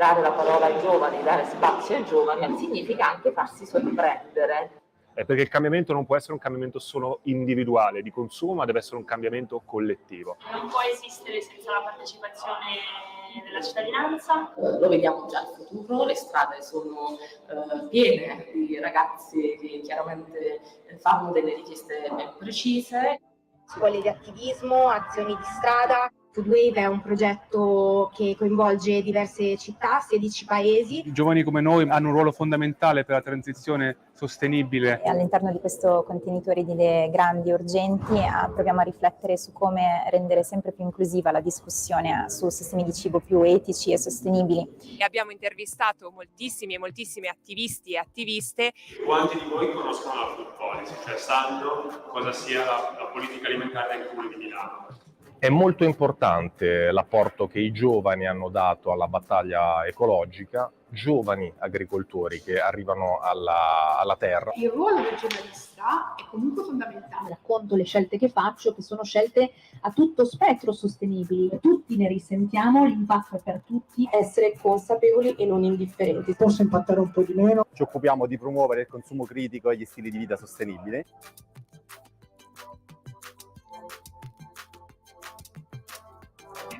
Dare la parola ai giovani, dare spazio ai giovani, significa anche farsi sorprendere. Perché il cambiamento non può essere un cambiamento solo individuale di consumo, ma deve essere un cambiamento collettivo. Non può esistere senza la partecipazione della cittadinanza. Lo vediamo già in futuro, le strade sono piene di ragazzi che chiaramente fanno delle richieste ben precise. Scuole di attivismo, azioni di strada. Foodwave è un progetto che coinvolge diverse città, 16 paesi. I giovani come noi hanno un ruolo fondamentale per la transizione sostenibile. E all'interno di questo contenitore di idee grandi e urgenti proviamo a riflettere su come rendere sempre più inclusiva la discussione su sistemi di cibo più etici e sostenibili. E abbiamo intervistato moltissimi e moltissime attivisti e attiviste. Quanti di voi conoscono la food policy, cioè sanno cosa sia la politica alimentare del Comune di Milano? È molto importante l'apporto che i giovani hanno dato alla battaglia ecologica, giovani agricoltori che arrivano alla terra. Il ruolo del giornalista è comunque fondamentale. Racconto le scelte che faccio, che sono scelte a tutto spettro sostenibili. Tutti ne risentiamo, l'impatto è per tutti. Essere consapevoli e non indifferenti. Posso impattare un po' di meno. Ci occupiamo di promuovere il consumo critico e gli stili di vita sostenibili.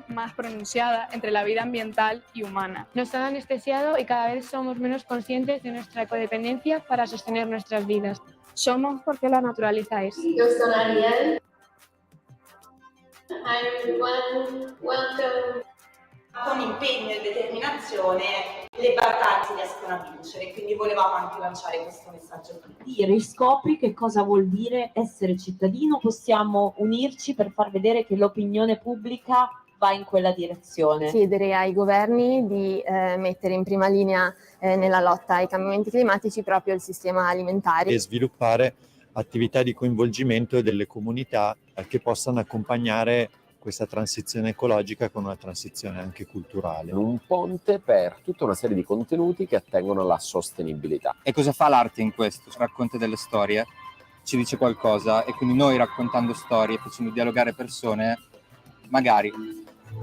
Más pronunciada entre la vida ambiental y humana. Nos han anestesiado y cada vez somos menos conscientes de nuestra codependencia para sostener nuestras vidas. Somos porque la naturaleza es. Yo soy Ariel. Hi everyone, welcome. Con impegno e determinazione le battaglie si riescono a vincere, quindi volevamo anche lanciare questo messaggio qui. Riscopri che cosa vuol dire essere cittadino, possiamo unirci per far vedere che l'opinione pubblica va in quella direzione. Chiedere ai governi di mettere in prima linea nella lotta ai cambiamenti climatici proprio il sistema alimentare. E sviluppare attività di coinvolgimento delle comunità che possano accompagnare questa transizione ecologica con una transizione anche culturale. Un ponte per tutta una serie di contenuti che attengono alla sostenibilità. E cosa fa l'arte in questo? Racconta delle storie, ci dice qualcosa e quindi noi raccontando storie, facendo dialogare persone, magari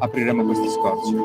apriremo questi scorci.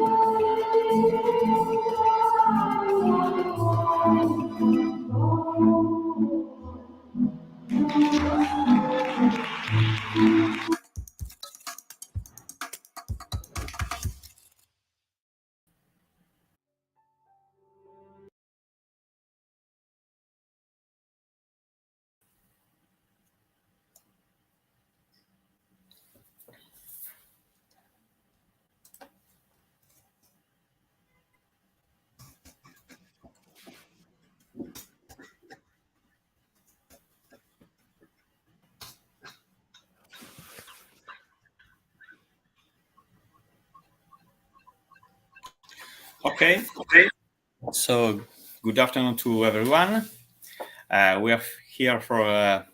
Okay. So, good afternoon to everyone. We are here for a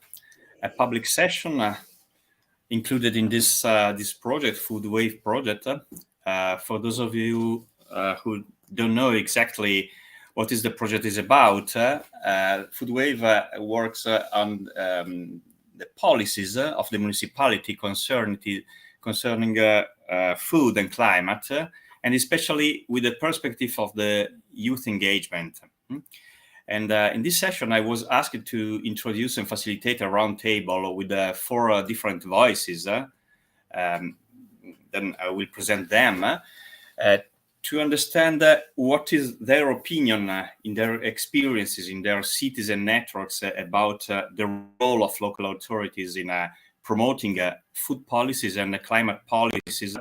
public session included in this project, Food Wave project. For those of you who don't know exactly what is the project is about, Food Wave works on the policies of the municipality concerning food and climate. And especially with the perspective of the youth engagement. And in this session, I was asked to introduce and facilitate a roundtable with 4 different voices. Then I will present them to understand what is their opinion in their experiences, in their cities and networks about the role of local authorities in promoting food policies and climate policies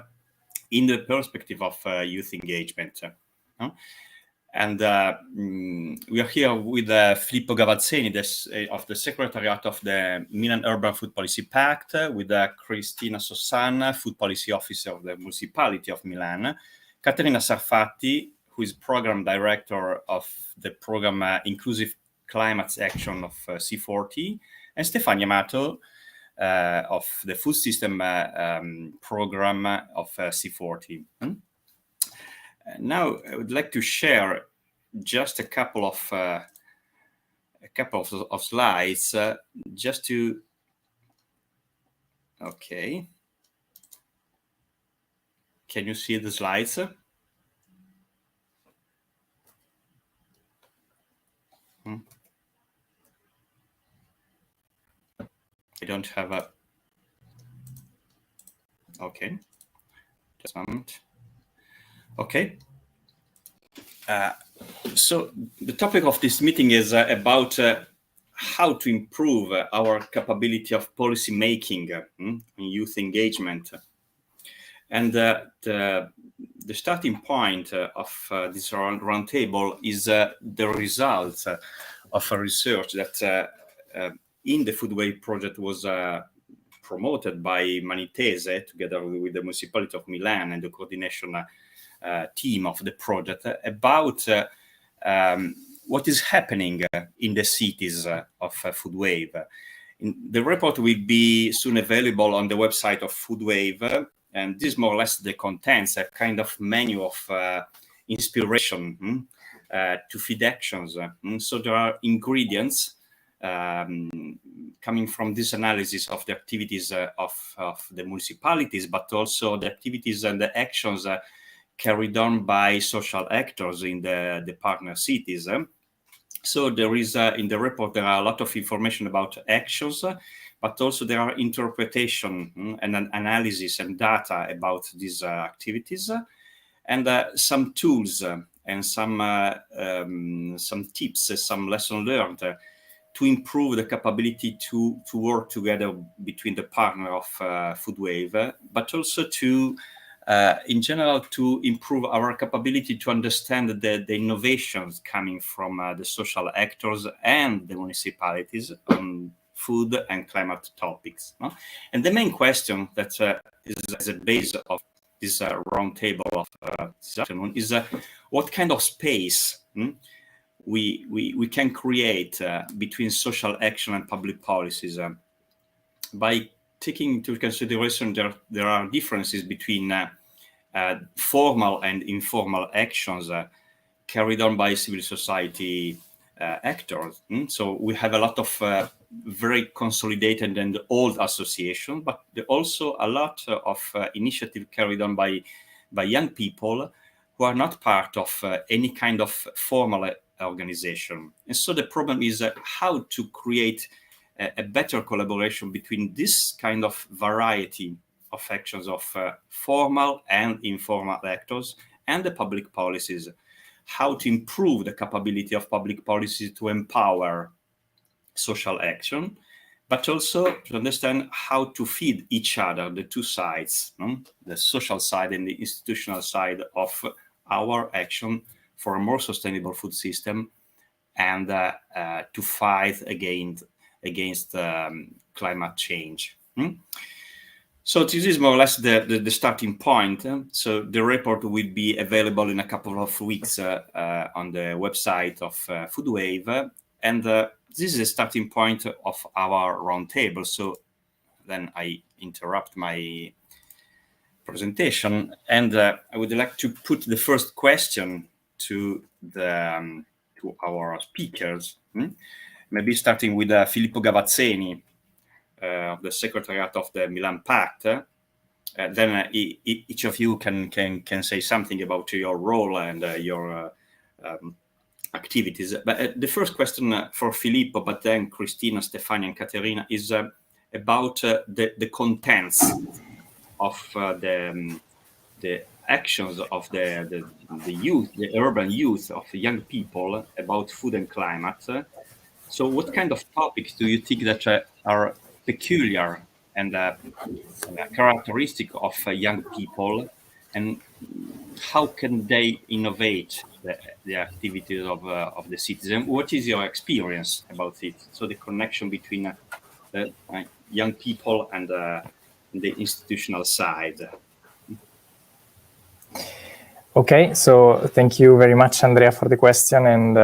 in the perspective of youth engagement. And we are here with Filippo Gavazzeni of the Secretariat of the Milan Urban Food Policy Pact, with Cristina Sossan, Food Policy Officer of the Municipality of Milan, Caterina Sarfatti, who is Program Director of the program Inclusive Climate Action of C40, and Stefania Mato, of the food system program of C40. Now, I would like to share just a couple of slides, just to. Okay. Can you see the slides? don't have a... Okay, just a moment. Okay. So the topic of this meeting is about how to improve our capability of policy making and youth engagement. And the starting point of this roundtable is the result of a research that in the Food Wave project was promoted by Manitese together with the municipality of Milan and the coordination team of the project about what is happening in the cities of Food Wave. The report will be soon available on the website of Food Wave, and this is more or less the contents, a kind of menu of inspiration to feed actions. So there are ingredients coming from this analysis of the activities of the municipalities, but also the activities and the actions carried on by social actors in the partner cities. So there is, in the report, there are a lot of information about actions, but also there are interpretation and an analysis and data about these activities, and some tools and some tips, some lessons learned to improve the capability to work together between the partner of Food Wave, but also to in general, to improve our capability to understand the innovations coming from the social actors and the municipalities on food and climate topics. No? And the main question that is at the base of this roundtable of this afternoon is what kind of space we can create between social action and public policies by taking into consideration there are differences between formal and informal actions carried on by civil society actors. So we have a lot of very consolidated and old associations, but also a lot of initiative carried on by young people who are not part of any kind of formal organization. And so the problem is how to create a better collaboration between this kind of variety of actions of formal and informal actors and the public policies, how to improve the capability of public policies to empower social action, but also to understand how to feed each other, the two sides, the social side and the institutional side of our action for a more sustainable food system and to fight against climate change. So this is more or less the starting point. So the report will be available in a couple of weeks on the website of Food Wave. And this is the starting point of our roundtable. So then I interrupt my presentation. And I would like to put the first question to our speakers. Maybe starting with Filippo Gavazzeni, of the Secretariat of the Milan Pact. Then each of you can say something about your role and your activities. But the first question for Filippo, but then Cristina, Stefania, and Caterina is about the contents of the actions of the youth, the urban youth, of the young people about food and climate. So what kind of topics do you think that are peculiar and characteristic of young people, and how can they innovate the activities of the citizen? What is your experience about it? So the connection between the young people and the institutional side. Okay, so thank you very much, Andrea, for the question, and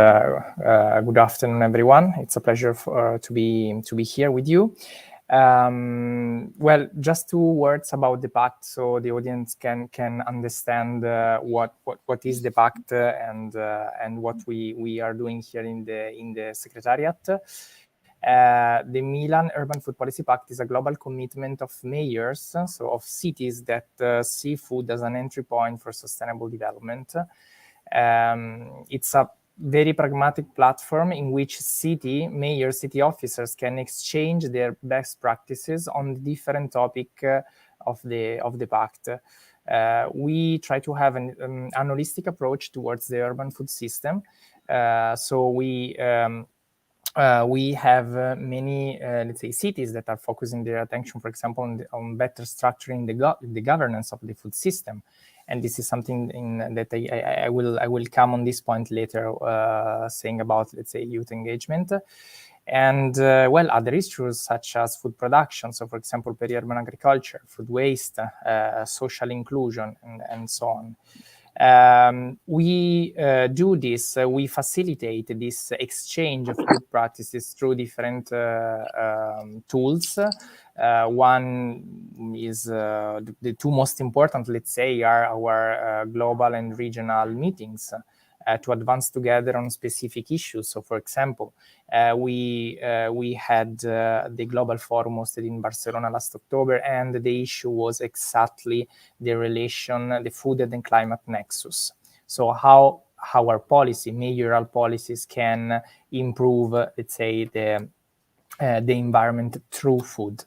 good afternoon, everyone. It's a pleasure to be here with you. Well, just 2 words about the pact, so the audience can understand what is the pact and what we are doing here in the Secretariat. The Milan Urban Food Policy Pact is a global commitment of mayors, so of cities that see food as an entry point for sustainable development. It's a very pragmatic platform in which city officers can exchange their best practices on the different topic of the pact. We try to have an holistic approach towards the urban food system. So we have many, let's say, cities that are focusing their attention, for example, on better structuring the governance of the food system. And this is something that I will come on this point later, saying about, let's say, youth engagement. And well, other issues such as food production, so for example, peri-urban agriculture, food waste, social inclusion, and so on. We do this, we facilitate this exchange of good practices through different tools. One is the two most important, let's say, are our global and regional meetings to advance together on specific issues. So, for example, we had the Global Forum hosted in Barcelona last October, and the issue was exactly the food and climate nexus. So how our mayoral policies can improve, let's say, the environment through food.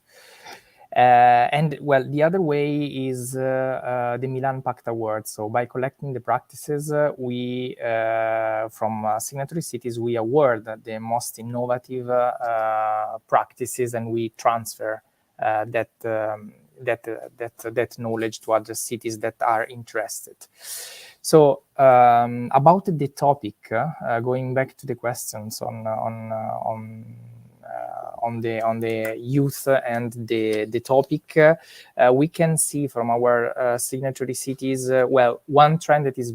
And well, the other way is the Milan Pact Award. So by collecting the practices, we from signatory cities, we award the most innovative practices, and we transfer that knowledge to other cities that are interested. So about the topic, going back to the questions on the youth and the topic, we can see from our signatory cities, well, one trend that has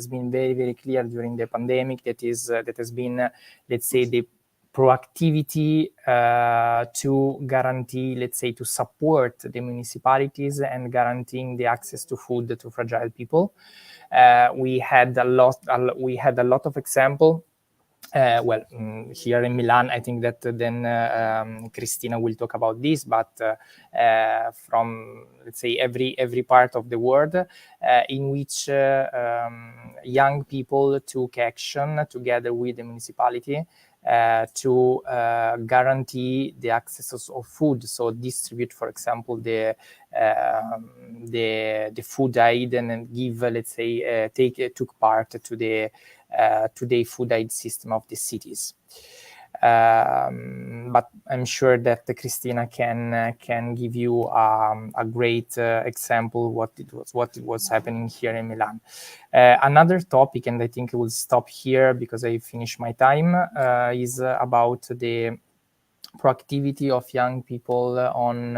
been very, very clear during the pandemic, that has been, let's say, the proactivity to guarantee, let's say, to support the municipalities and guaranteeing the access to food to fragile people. We had a lot of examples. Well, here in Milan, I think that then Cristina will talk about this, but from, let's say, every part of the world in which young people took action together with the municipality to guarantee the access of food. So distribute, for example, the food aid, and give, let's say, took part to the food aid system of the cities. But I'm sure that Cristina can give you a great example what was happening here in Milan. Another topic, and I think I will stop here because I finished my time, is about the proactivity of young people on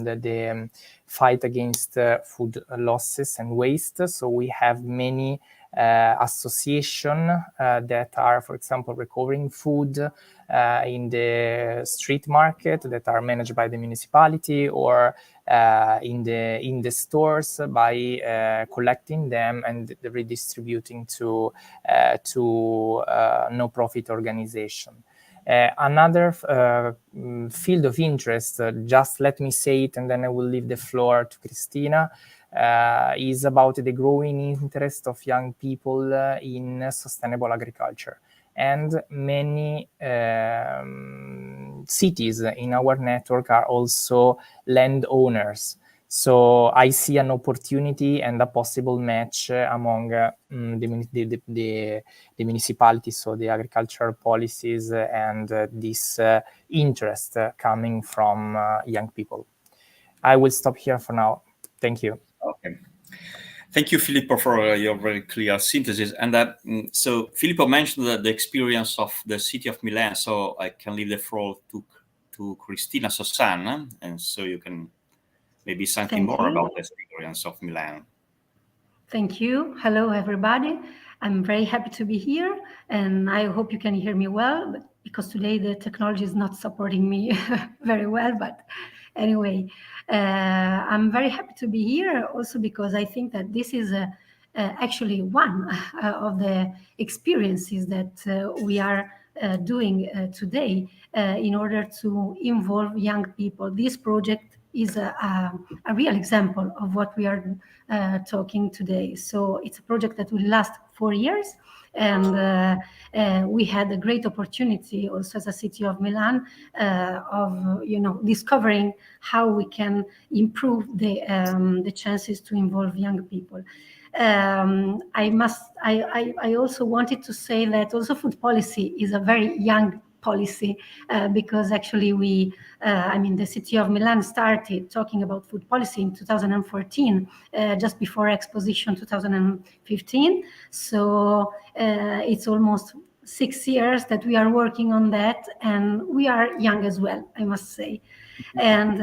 the fight against food losses and waste. So we have many associations that are, for example, recovering food in the street market that are managed by the municipality, or in the stores by collecting them and redistributing to no-profit organization. Another field of interest, just let me say it and then I will leave the floor to Cristina, is about the growing interest of young people in sustainable agriculture. And many cities in our network are also landowners. So I see an opportunity and a possible match among the municipalities, so the agricultural policies, and this interest coming from young people. I will stop here for now. Thank you. Okay. Thank you, Filippo, for your very clear synthesis. And so Filippo mentioned the experience of the city of Milan, so I can leave the floor to Cristina Sossan, and so you can maybe something more about the experience of Milan. Thank you. Hello, everybody. I'm very happy to be here, and I hope you can hear me well, because today the technology is not supporting me very well. But anyway, I'm very happy to be here also because I think that this is actually one of the experiences that we are doing today in order to involve young people. This project is a real example of what we are talking today. So it's a project that will last 4 years. And we had a great opportunity also as a city of Milan of discovering how we can improve the chances to involve young people. I also wanted to say that also food policy is a very young policy because actually the city of Milan started talking about food policy in 2014, just before Exposition 2015. So it's almost 6 years that we are working on that, and we are young as well, I must say. And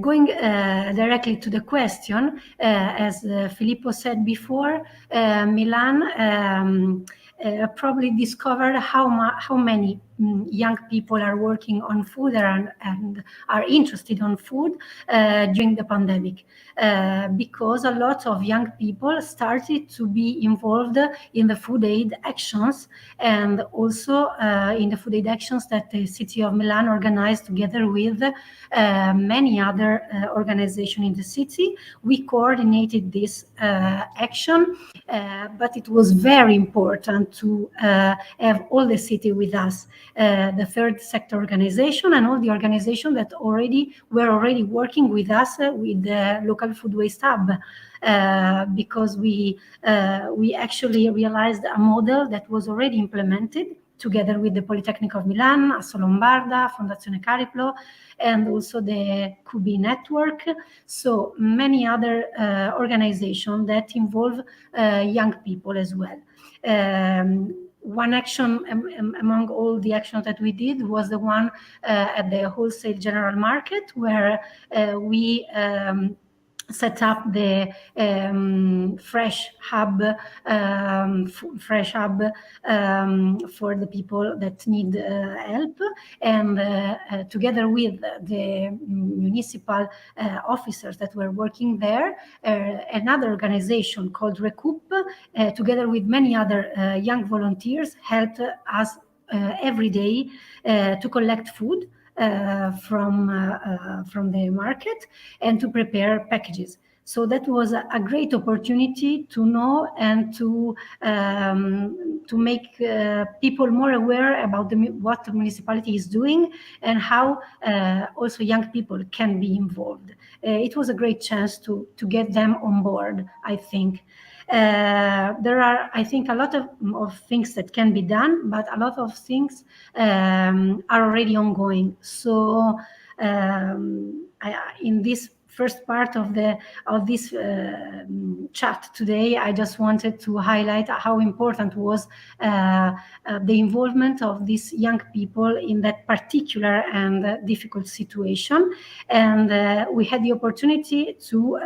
going directly to the question, as Filippo said before, Milan probably discovered how many young people are working on food and are interested on food during the pandemic, because a lot of young people started to be involved in the food aid actions, and also in the food aid actions that the city of Milan organized together with many other organizations in the city. We coordinated this action, but it was very important to have all the city with us, the third sector organization and all the organizations that were already working with us with the local food waste hub, because we actually realized a model that was already implemented together with the Polytechnic of Milan, Asso Lombarda, Fondazione Cariplo, and also the QB network. So many other organizations that involve young people as well. One action among all the actions that we did was the one at the wholesale general market, where we set up the fresh hub for the people that need help, and together with the municipal officers that were working there, another organization called Recoup, together with many other young volunteers, helped us every day to collect food from the market and to prepare packages. So that was a great opportunity to know and to make people more aware about what the municipality is doing and how also young people can be involved. It was a great chance to get them on board, I think. There are, I think, a lot of things that can be done, but a lot of things are already ongoing. So in this first part of this chat today, I just wanted to highlight how important was the involvement of these young people in that particular and difficult situation. And we had the opportunity to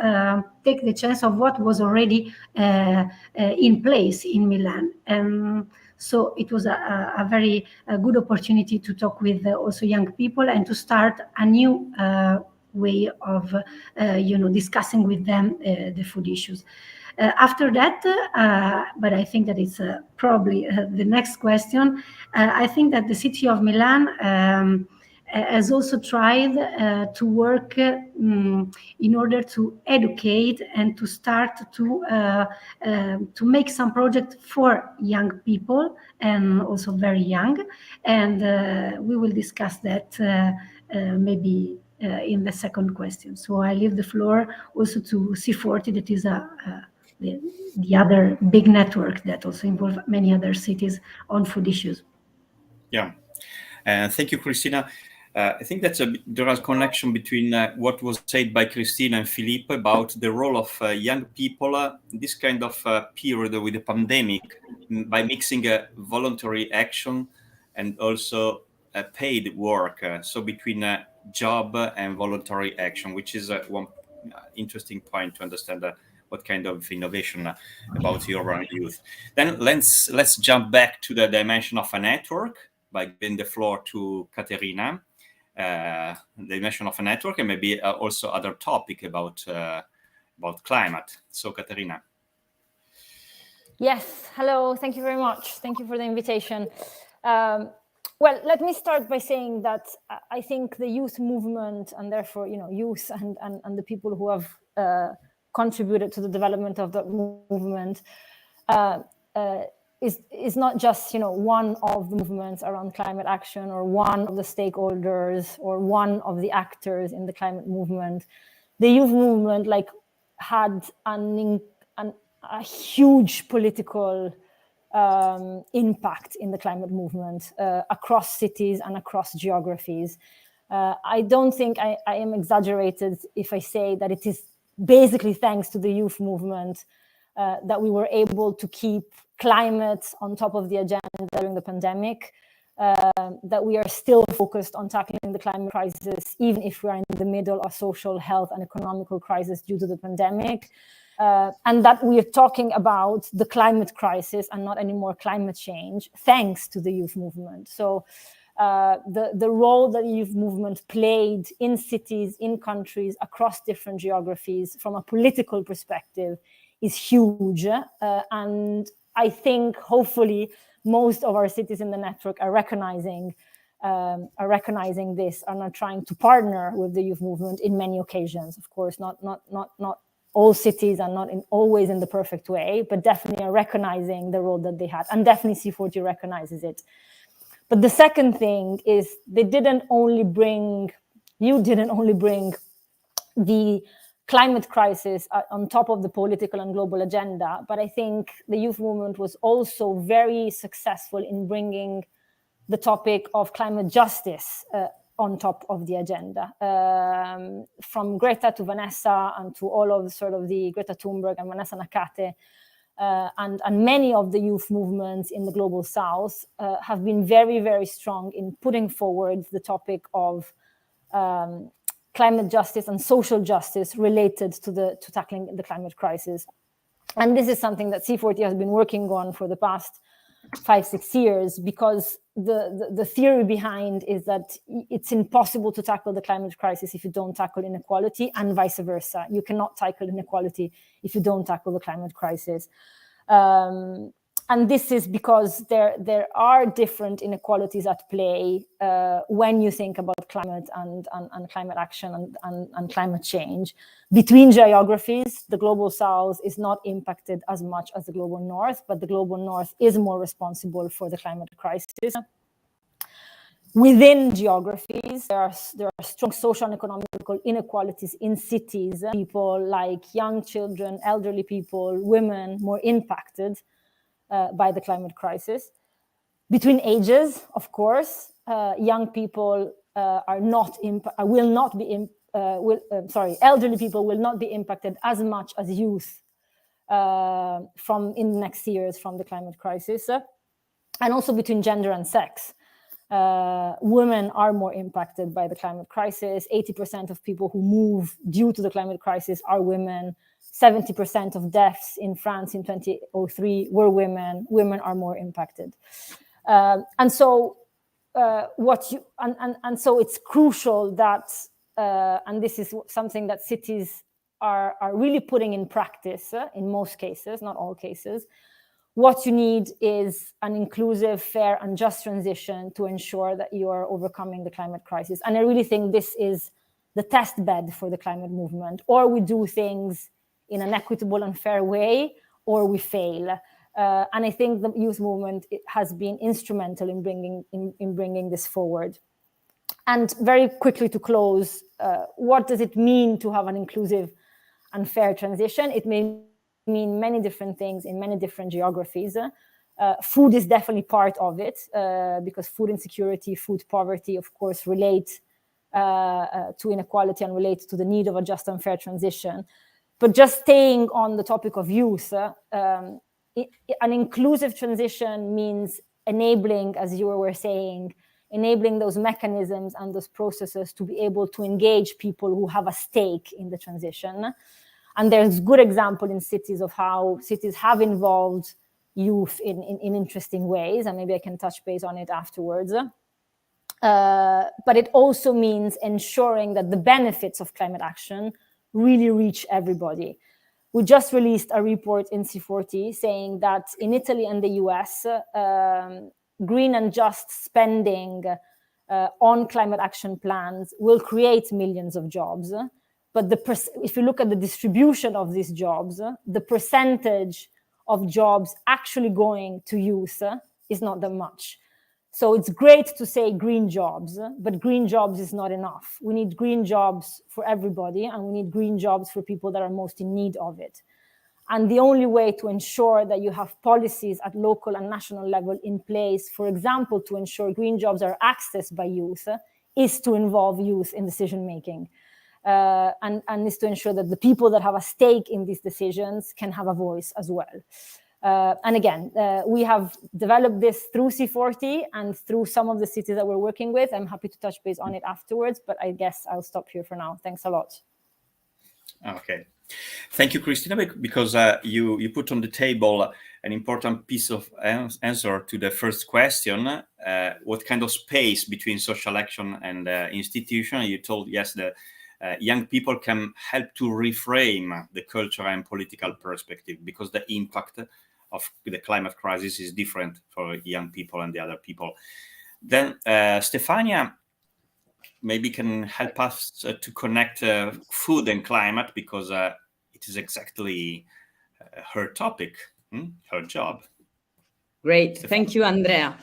take the chance of what was already in place in Milan. And so it was a very good opportunity to talk with also young people and to start a new way of discussing with them the food issues. After that, but I think that it's probably the next question, I think that the city of Milan has also tried to work in order to educate and to start to make some projects for young people and also very young, and we will discuss that maybe in the second question. So I leave the floor also to C40, that is the other big network that also involves many other cities on food issues. Yeah, thank you, Cristina. I think there is a connection between what was said by Cristina and Filippo about the role of young people in this kind of period with the pandemic, by mixing voluntary action and also paid work. So between job and voluntary action, which is one interesting point to understand what kind of innovation about urban youth. Then let's jump back to the dimension of a network by giving the floor to Caterina. The dimension of a network, and maybe also other topic about climate. So, Caterina. Yes. Hello. Thank you very much. Thank you for the invitation. Well, let me start by saying that I think the youth movement, and therefore, youth and the people who have contributed to the development of the movement, is not just one of the movements around climate action, or one of the stakeholders, or one of the actors in the climate movement. The youth movement had a huge political impact in the climate movement across cities and across geographies. I don't think I am exaggerated if I say that it is basically thanks to the youth movement that we were able to keep climate on top of the agenda during the pandemic, that we are still focused on tackling the climate crisis, even if we are in the middle of social, health, and economical crisis due to the pandemic. And that we are talking about the climate crisis and not anymore climate change, thanks to the youth movement. So the role that the youth movement played in cities, in countries, across different geographies, from a political perspective, is huge. And I think, hopefully, most of our cities in the network are recognizing this and are trying to partner with the youth movement in many occasions. Of course, not all cities are not always in the perfect way, but definitely are recognizing the role that they had, and definitely C40 recognizes it. But the second thing is you didn't only bring the climate crisis on top of the political and global agenda, but I think the youth movement was also very successful in bringing the topic of climate justice on top of the agenda. From Greta to Vanessa and to all of the Greta Thunberg and Vanessa Nakate, and many of the youth movements in the global south have been very, very strong in putting forward the topic of climate justice and social justice related to tackling the climate crisis. And this is something that C40 has been working on for the past 5-6 years, because the theory behind is that it's impossible to tackle the climate crisis if you don't tackle inequality, and vice versa. You cannot tackle inequality if you don't tackle the climate crisis. And this is because there are different inequalities at play when you think about climate and climate action and climate change. Between geographies, the global south is not impacted as much as the global north, but the global north is more responsible for the climate crisis. Within geographies, there are strong social and economical inequalities in cities. People like young children, elderly people, women, more impacted by the climate crisis. Between ages, of course, young people elderly people will not be impacted as much as youth in the next years from the climate crisis. And also between gender and sex. Women are more impacted by the climate crisis. 80% of people who move due to the climate crisis are women. 70% of deaths in France in 2003 were women. Women are more impacted. And so it's crucial that, and this is something that cities are really putting in practice in most cases, not all cases. What you need is an inclusive, fair, and just transition to ensure that you are overcoming the climate crisis. And I really think this is the test bed for the climate movement. Or we do things in an equitable and fair way, or we fail. And I think the youth movement has been instrumental in bringing this forward. And very quickly to close, what does it mean to have an inclusive and fair transition? It may mean many different things in many different geographies. Food is definitely part of it, because food insecurity, food poverty, of course, relate to inequality and relate to the need of a just and fair transition. But just staying on the topic of youth, an inclusive transition means enabling, as you were saying, enabling those mechanisms and those processes to be able to engage people who have a stake in the transition. And there's good example in cities of how cities have involved youth in interesting ways, and maybe I can touch base on it afterwards. But it also means ensuring that the benefits of climate action really reach everybody. We just released a report in C40 saying that in Italy and the US, green and just spending on climate action plans will create millions of jobs. But if you look at the distribution of these jobs, the percentage of jobs actually going to youth is not that much. So it's great to say green jobs, but green jobs is not enough. We need green jobs for everybody, and we need green jobs for people that are most in need of it. And the only way to ensure that you have policies at local and national level in place, for example, to ensure green jobs are accessed by youth, is to involve youth in decision-making. And is to ensure that the people that have a stake in these decisions can have a voice as well. And again, we have developed this through C40 and through some of the cities that we're working with. I'm happy to touch base on it afterwards, but I guess I'll stop here for now. Thanks a lot. Okay. Thank you, Christina, because you put on the table an important piece of answer to the first question. What kind of space between social action and institution? You told, yes, the young people can help to reframe the cultural and political perspective, because the impact of the climate crisis is different for young people and the other people. Then Stefania maybe can help us to connect food and climate, because it is exactly her topic, her job. Great, thank you, Andrea.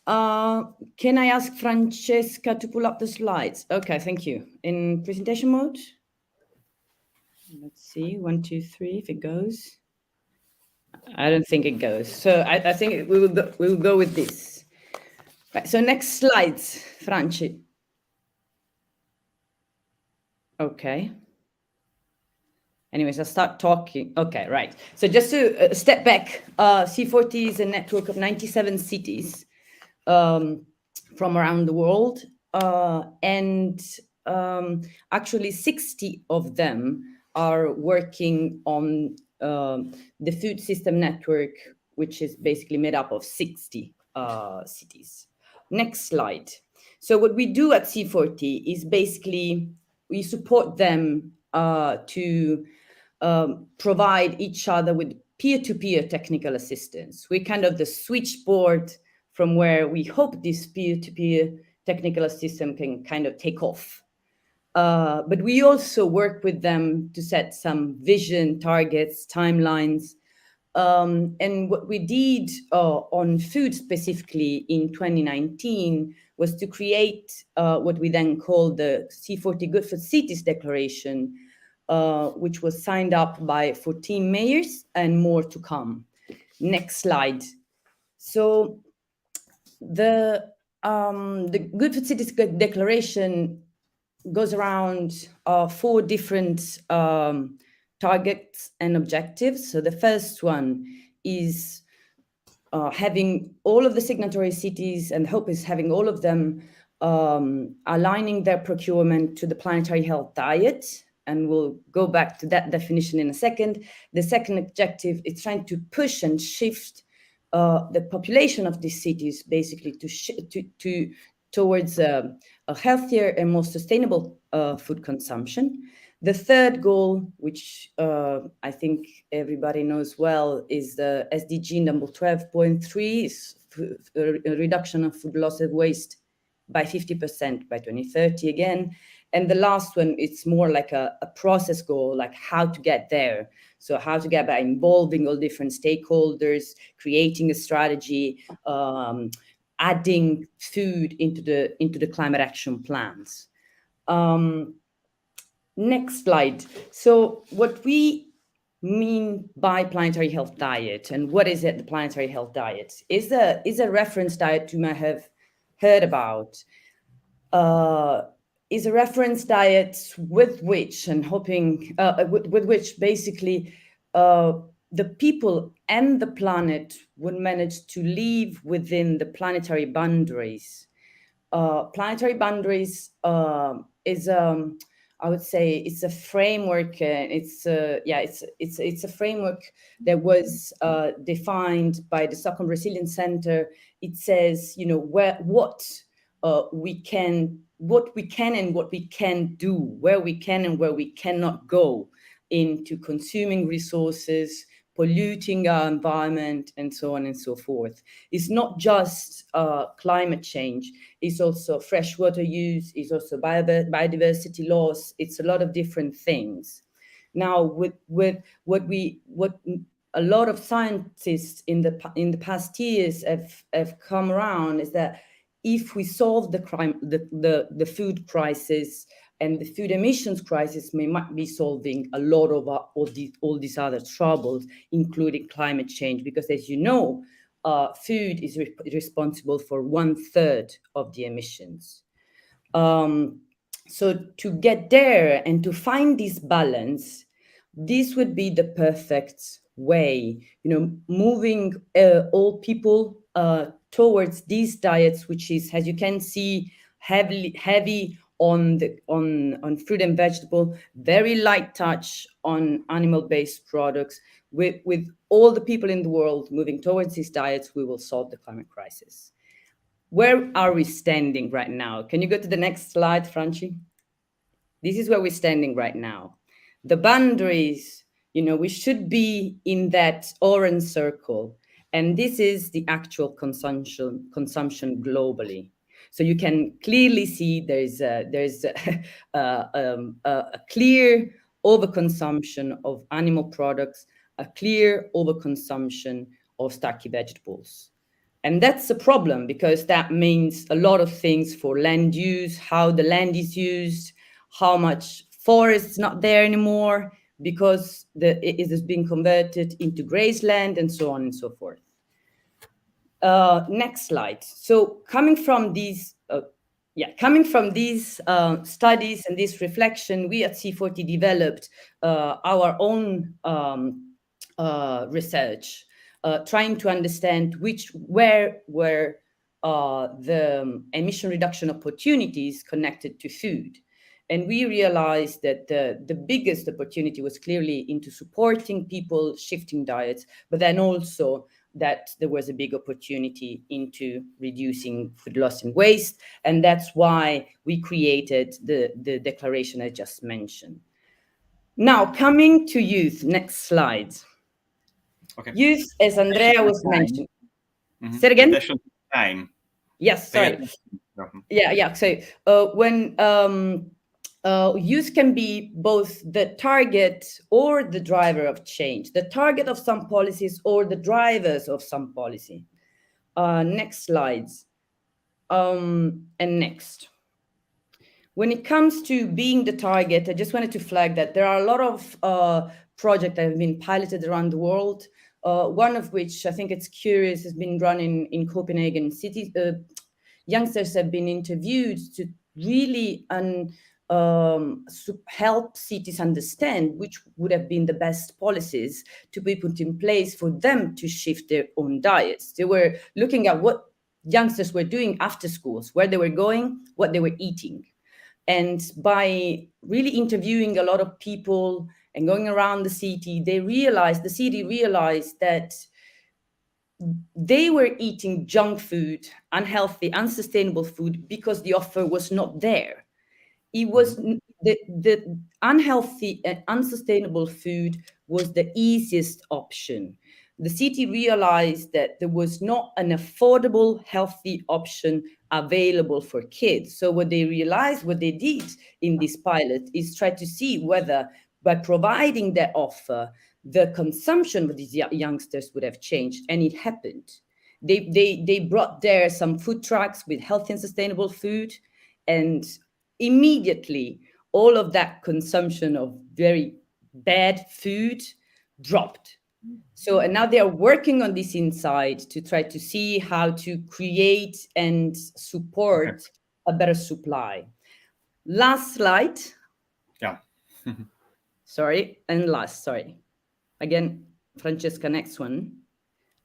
Can I ask Francesca to pull up the slides? Okay, thank you. In presentation mode? Let's see, 1, 2, 3, if it goes. I don't think it goes. So I think we will go with this. Right, so next slides, Franci. Okay. Anyways, I'll start talking. Okay, right. So just to step back, C40 is a network of 97 cities from around the world. And actually 60 of them are working on the food system network, which is basically made up of 60 cities. Next slide. So what we do at C40 is basically we support them to provide each other with peer-to-peer technical assistance. We're kind of the switchboard from where we hope this peer-to-peer technical assistance can kind of take off. But we also work with them to set some vision, targets, timelines. And what we did on food specifically in 2019 was to create what we then called the C40 Good for Cities Declaration, which was signed up by 14 mayors and more to come. Next slide. So the Good for Cities Declaration goes around 4 different targets and objectives. So the first one is having all of the signatory cities, and the hope is having all of them aligning their procurement to the planetary health diet. And we'll go back to that definition in a second. The second objective is trying to push and shift the population of these cities basically towards a healthier and more sustainable food consumption. The third goal, which I think everybody knows well, is the SDG number 12.3, is a reduction of food loss and waste by 50% by 2030 again. And the last one, it's more like a process goal, like how to get there. So how to get by involving all different stakeholders, creating a strategy, adding food into the climate action plans. Next slide. So what we mean by planetary health diet, and what is it, the planetary health diet, is a reference diet you might have heard about. Is a reference diet with which, and hoping, with which basically the people and the planet would manage to live within the planetary boundaries. Planetary boundaries is, I would say, it's a framework. It's a framework that was defined by the Stockholm Resilience Center. It says, you know, what we can and what we can do, where we can and where we cannot go into consuming resources, polluting our environment, and so on and so forth. It's not just climate change, it's also freshwater use, it's also biodiversity loss, it's a lot of different things. Now, with what a lot of scientists in the past years have come around is that if we solve the food crisis and the food emissions crisis, we might be solving a lot of all these other troubles, including climate change, because as you know, food is responsible for 1/3 of the emissions. So to get there and to find this balance, this would be the perfect way, moving all people towards these diets, which is, as you can see, heavy on fruit and vegetable, very light touch on animal-based products. With all the people in the world moving towards these diets, we will solve the climate crisis. Where are we standing right now? Can you go to the next slide, Franci? This is where we're standing right now. The boundaries, we should be in that orange circle, and this is the actual consumption globally. So you can clearly see there's a clear overconsumption of animal products, a clear overconsumption of starchy vegetables. And that's a problem, because that means a lot of things for land use, how the land is used, how much forest is not there anymore because it is being converted into grazeland, and so on and so forth. Next slide. So coming from these studies and this reflection, we at C40 developed our own research, trying to understand where were the emission reduction opportunities connected to food. And we realized that the biggest opportunity was clearly into supporting people shifting diets, but then also that there was a big opportunity into reducing food loss and waste. And that's why we created the declaration I just mentioned. Now, coming to youth, next slide. Okay. Youth, as Andrea was mentioning. Mm-hmm. Say it again? Time. Yes, sorry. Yeah. So when youth can be both the target or the driver of change, the target of some policies or the drivers of some policy. Next slides. And next. When it comes to being the target, I just wanted to flag that there are a lot of projects that have been piloted around the world. One of which I think it's curious has been run in Copenhagen city. Youngsters have been interviewed to really help cities understand which would have been the best policies to be put in place for them to shift their own diets. They were looking at what youngsters were doing after schools, where they were going, what they were eating. And by really interviewing a lot of people and going around the city realized that they were eating junk food, unhealthy, unsustainable food because the offer was not there. It was the unhealthy and unsustainable food was the easiest option. The city realized that there was not an affordable, healthy option available for kids. So what they did in this pilot is try to see whether by providing that offer, the consumption of these youngsters would have changed, and it happened. They brought there some food trucks with healthy and sustainable food, and immediately all of that consumption of very bad food dropped. So, and now they are working on this inside to try to see how to create and support a better supply. Last slide. Yeah. Sorry. Again, Francesca, next one.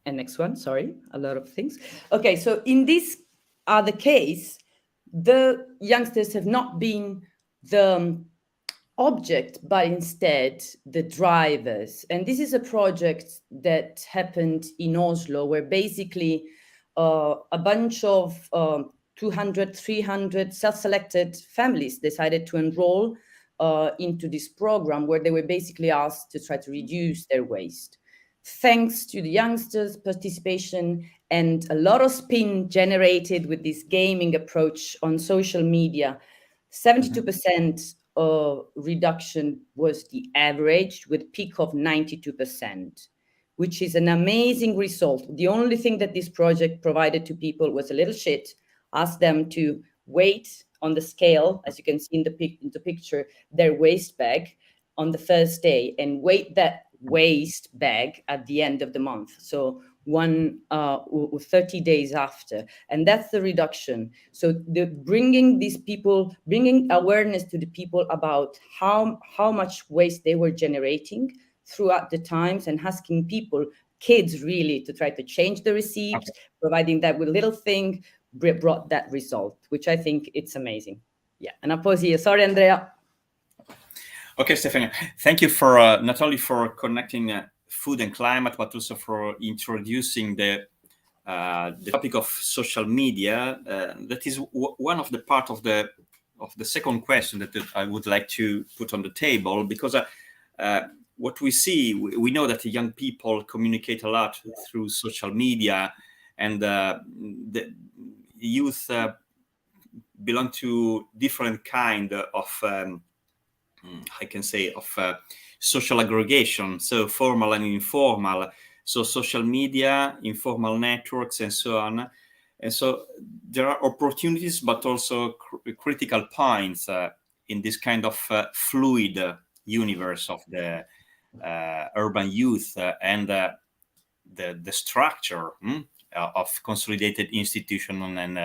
And next one, sorry, a lot of things. Okay, so in this other case, the youngsters have not been the object, but instead the drivers. And this is a project that happened in Oslo, where basically a bunch of 200, 300 self-selected families decided to enroll into this program, where they were basically asked to try to reduce their waste. thanks to the youngsters' participation and a lot of spin generated with this gaming approach on social media, 72% of reduction was the average, with peak of 92%, which is an amazing result. The only thing that this project provided to people was a little shit, asked them to weight on the scale, as you can see in the picture, their waste bag on the first day, and weight that waste bag at the end of the month. So 30 days after, and that's the reduction. So bringing awareness to the people about how much waste they were generating throughout the times, and asking people, kids really, to try to change the receipt, providing that with little thing brought that result, which I think it's amazing. Yeah, and I pause here. Sorry, Andrea. Okay, Stefania, thank you for not only for connecting food and climate, but also for introducing the topic of social media. That is one of the part of the second question that I would like to put on the table, because what we see, we know that the young people communicate a lot through social media, and the youth belong to different kind of I can say of social aggregation, so formal and informal, so social media, informal networks, and so on. And so there are opportunities, but also critical points in this kind of fluid universe of the urban youth and the structure of consolidated institution and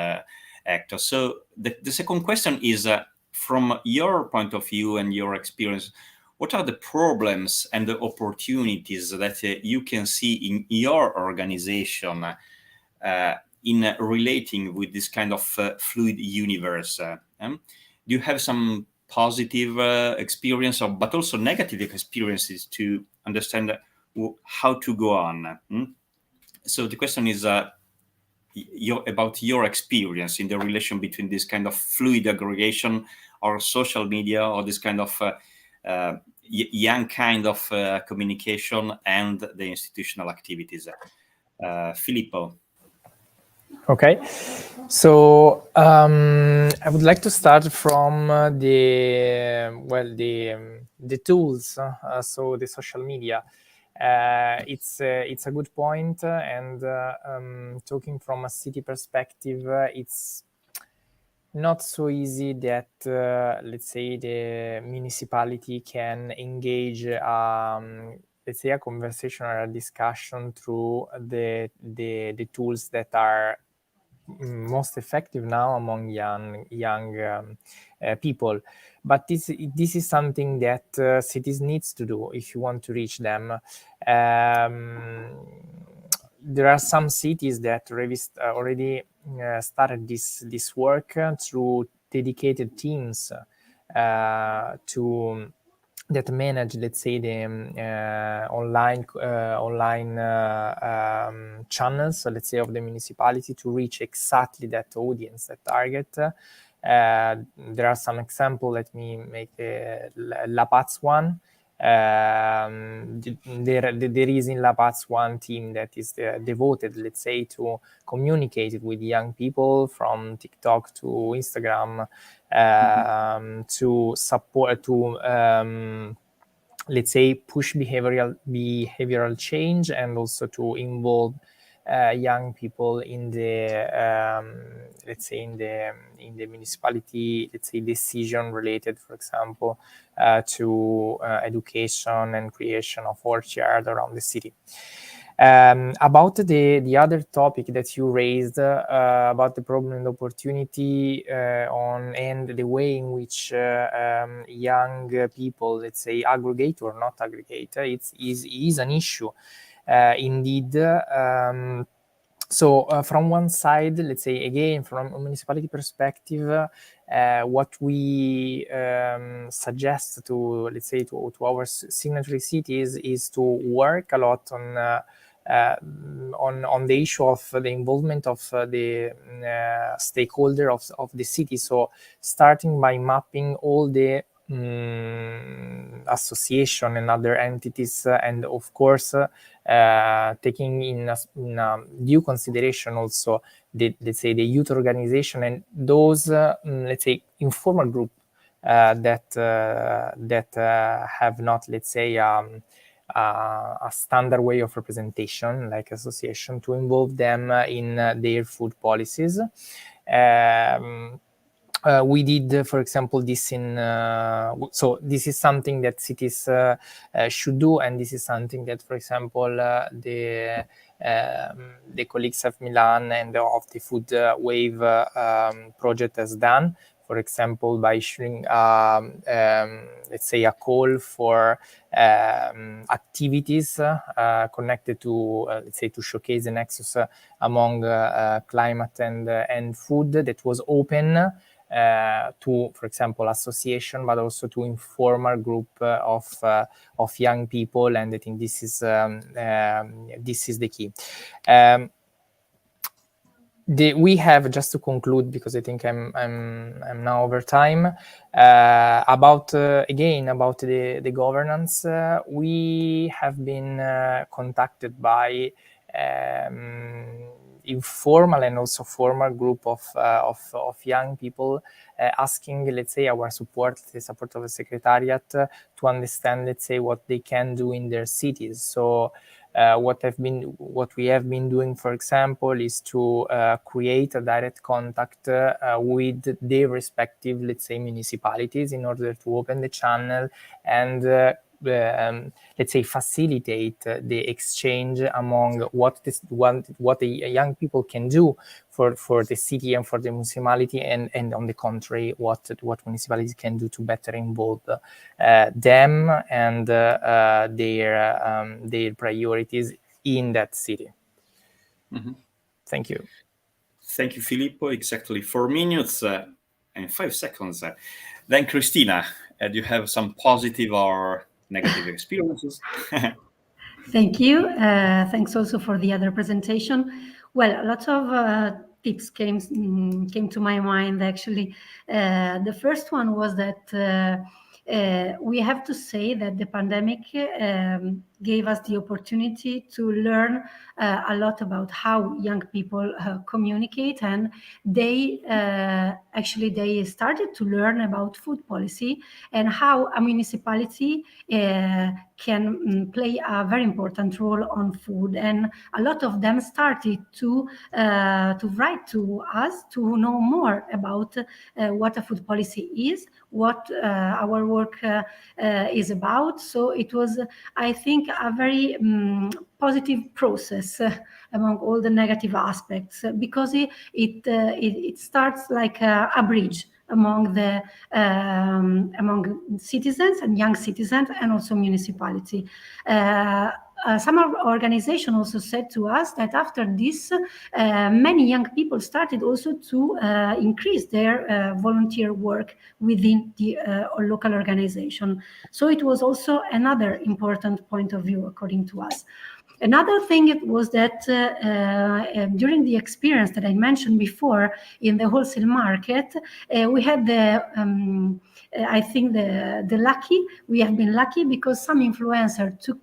actors. So the second question is, from your point of view and your experience, what are the problems and the opportunities that you can see in your organization in relating with this kind of fluid universe? Do you have some positive experience, but also negative experiences to understand how to go on? So the question is about your experience in the relation between this kind of fluid aggregation or social media, or this kind of young kind of communication and the institutional activities. Filippo. Okay, so I would like to start from the tools. So the social media. It's a good point, and talking from a city perspective, it's not so easy that let's say the municipality can engage let's say a conversation or a discussion through the tools that are most effective now among young people. But this is something that cities needs to do if you want to reach them. There are some cities that already started this work through dedicated teams that manage, let's say, the online channels, so let's say, of the municipality to reach exactly that audience, that target. There are some examples. Let me make La Paz one. There is in La Paz one team that is devoted, let's say, to communicate with young people from TikTok to Instagram, to support, to let's say, push behavioral change, and also to involve young people in the let's say in the municipality, let's say, decision related, for example, to education and creation of orchard around the city. About the other topic that you raised about the problem and opportunity and the way in which young people, let's say, aggregate or not aggregate, is an issue indeed. So from one side, let's say, again, from a municipality perspective, what we suggest to, let's say, to our signatory cities is to work a lot on the issue of the involvement of the stakeholder of the city. So starting by mapping all the association and other entities, and of course taking in due consideration also let's say the youth organization and those let's say informal group that have not, let's say, a standard way of representation like association, to involve them in their food policies. We did, for example, this in, so this is something that cities should do, and this is something that, for example, the colleagues of Milan and of the Food Wave project has done. For example, by issuing, let's say, a call for activities connected to, let's say, to showcase the nexus among climate and food, that was open to, for example, association, but also to informal group of young people, and I think this is the key. We have, just to conclude, because I think I'm now over time, about again about the governance. We have been contacted by informal and also formal group of young people asking, let's say, our support, the support of the Secretariat, to understand, let's say, what they can do in their cities. So what we have been doing, for example, is to create a direct contact with their respective, let's say, municipalities, in order to open the channel and let's say facilitate the exchange among what the young people can do for the city and for the municipality, and on the contrary, what municipalities can do to better involve them and their priorities in that city. Mm-hmm. Thank you. Thank you, Filippo. Exactly 4 minutes and 5 seconds. Then, Christina, do you have some positive or negative experiences? Thank you. Thanks also for the other presentation. Well, lots of tips came to my mind, actually. The first one was that we have to say that the pandemic gave us the opportunity to learn a lot about how young people communicate, and they started to learn about food policy and how a municipality can play a very important role on food. And a lot of them started to write to us to know more about what a food policy is, what our work is about. So it was, I think, a very positive process among all the negative aspects, because it starts like a bridge among citizens and young citizens, and also municipality. Some organization also said to us that after this, many young people started also to increase their volunteer work within the local organization. So it was also another important point of view, according to us. Another thing was that during the experience that I mentioned before in the wholesale market, we had we have been lucky because some influencers took